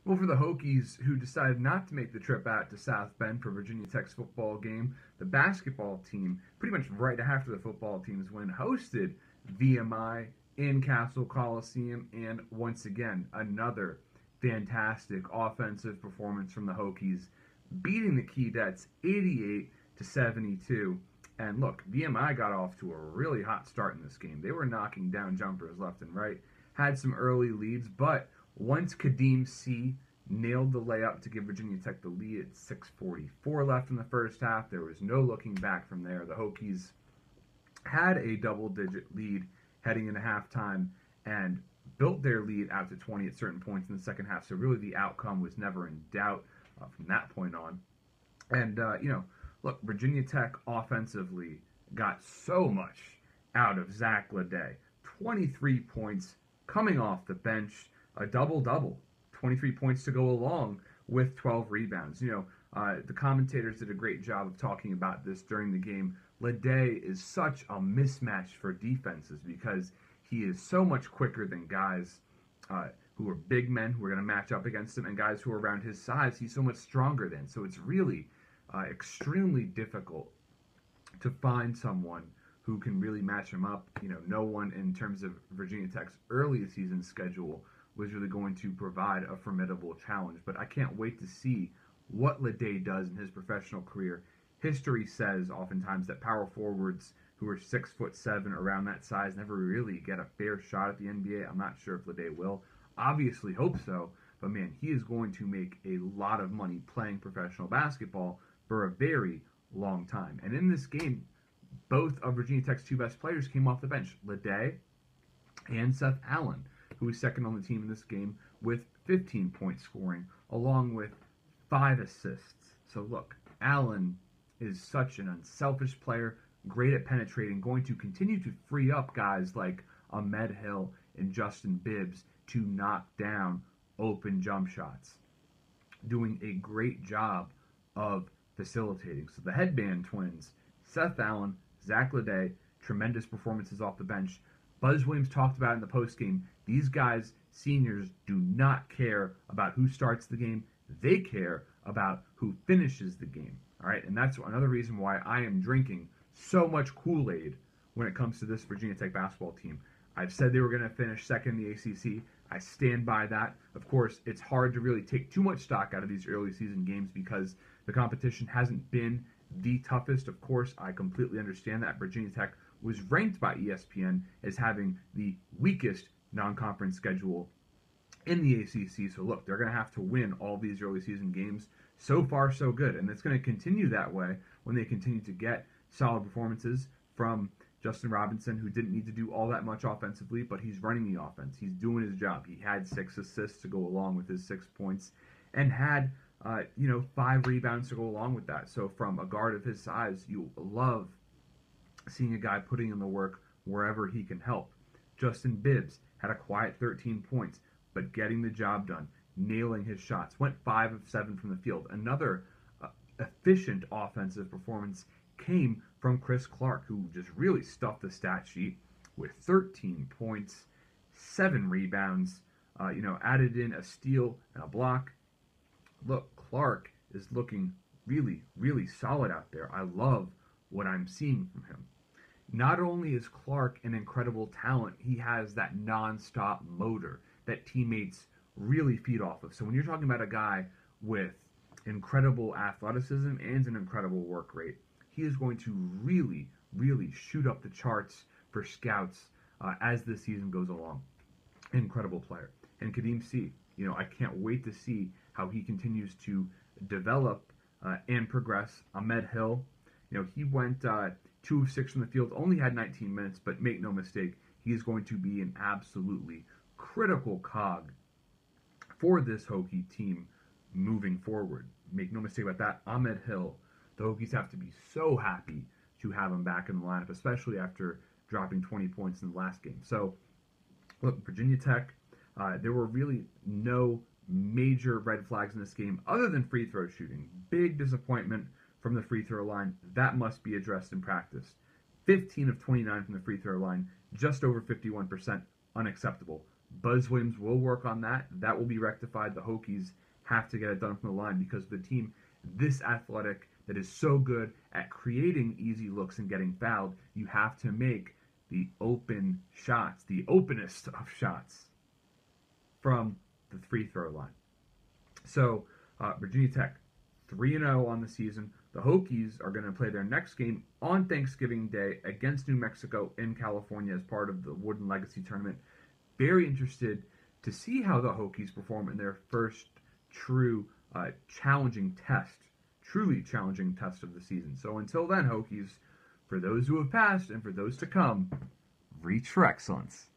Well, for the Hokies, who decided not to make the trip out to South Bend for Virginia Tech's football game, the basketball team, pretty much right after the football team's win, hosted VMI in Cassell Coliseum, and once again, another fantastic offensive performance from the Hokies, beating the Keydets 88-72. And look, VMI got off to a really hot start in this game. They were knocking down jumpers left and right, had some early leads, but once Kadeem C nailed the layup to give Virginia Tech the lead at 6:44 left in the first half, there was no looking back from there. The Hokies had a double-digit lead heading into halftime and built their lead out to 20 at certain points in the second half. So really the outcome was never in doubt from that point on. And, look, Virginia Tech offensively got so much out of Zach Leday. 23 points coming off the bench, a double-double. 23 points to go along with 12 rebounds. The commentators did a great job of talking about this during the game. Leday is such a mismatch for defenses because he is so much quicker than guys who are big men who are going to match up against him, and guys who are around his size he's so much stronger than. So it's really extremely difficult to find someone who can really match him up. No one in terms of Virginia Tech's early season schedule was really going to provide a formidable challenge. But I can't wait to see what Leday does in his professional career. History says oftentimes that power forwards who are 6'7", around that size, never really get a fair shot at the NBA. I'm not sure if Leday will. Obviously hope so, but man, he is going to make a lot of money playing professional basketball for a very long time. And in this game, both of Virginia Tech's two best players came off the bench, Leday and Seth Allen, who was second on the team in this game with 15 points scoring, along with 5 assists. So look, Allen is such an unselfish player, great at penetrating, going to continue to free up guys like Ahmed Hill and Justin Bibbs to knock down open jump shots, doing a great job of facilitating. So the headband twins, Seth Allen, Zach Leday, tremendous performances off the bench. Buzz Williams talked about in the postgame, these guys, seniors, do not care about who starts the game. They care about who finishes the game. All right, and that's another reason why I am drinking so much Kool-Aid when it comes to this Virginia Tech basketball team. I've said they were going to finish second in the ACC. I stand by that. Of course, it's hard to really take too much stock out of these early season games because the competition hasn't been the toughest. Of course, I completely understand that. Virginia Tech was ranked by ESPN as having the weakest non-conference schedule in the ACC. So look, they're going to have to win all these early season games. So far, so good. And it's going to continue that way when they continue to get solid performances from Justin Robinson, who didn't need to do all that much offensively, but he's running the offense. He's doing his job. He had 6 assists to go along with his 6 points and had 5 rebounds to go along with that. So from a guard of his size, you love seeing a guy putting in the work wherever he can help. Justin Bibbs had a quiet 13 points, but getting the job done, nailing his shots, went 5 of 7 from the field. Another efficient offensive performance came from Chris Clark, who just really stuffed the stat sheet with 13 points, 7 rebounds, added in a steal and a block. Look, Clark is looking really, really solid out there. I love what I'm seeing from him. Not only is Clark an incredible talent, he has that non-stop motor that teammates really feed off of. So when you're talking about a guy with incredible athleticism and an incredible work rate, he is going to really, really shoot up the charts for scouts as the season goes along. Incredible player. And Kadeem C, I can't wait to see how he continues to develop and progress. Ahmed Hill, he went 2 of 6 from the field, only had 19 minutes, but make no mistake, he is going to be an absolutely critical cog for this Hokie team moving forward. Make no mistake about that. Ahmed Hill, the Hokies have to be so happy to have him back in the lineup, especially after dropping 20 points in the last game. So, look, Virginia Tech, there were really no major red flags in this game other than free throw shooting. Big disappointment from the free throw line. That must be addressed in practice. 15 of 29 from the free throw line, just over 51%, unacceptable. Buzz Williams will work on that. That will be rectified. The Hokies have to get it done from the line because the team this athletic that is so good at creating easy looks and getting fouled, you have to make the open shots, the openest of shots from the free throw line. So Virginia Tech 3-0 on the season. The Hokies are going to play their next game on Thanksgiving Day against New Mexico in California as part of the Wooden Legacy Tournament. Very interested to see how the Hokies perform in their first true truly challenging test of the season. So until then, Hokies, for those who have passed and for those to come, reach for excellence.